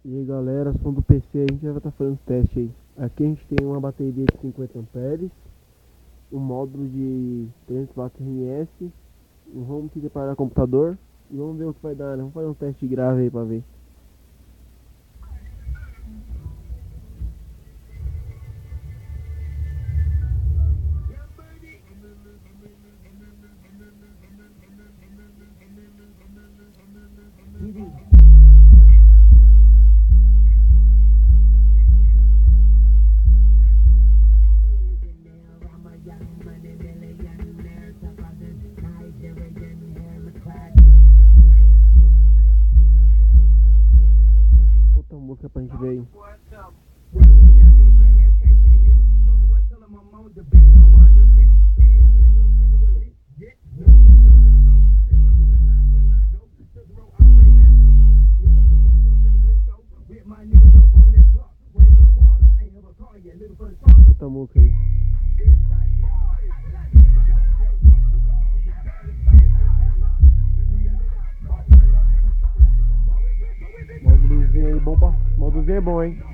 E aí galera, Som Do Pc, a gente já vai estar fazendo os testes aí. Aqui a gente tem uma bateria de 50 amperes, um módulo de 300 watts RMS, um home theater para computador. E vamos ver o que vai dar, né? Vamos fazer um teste grave aí pra ver. Outra música pra gente ver aí. Outra música aí. Módulozinho aí bom, módulozinho é bom, hein?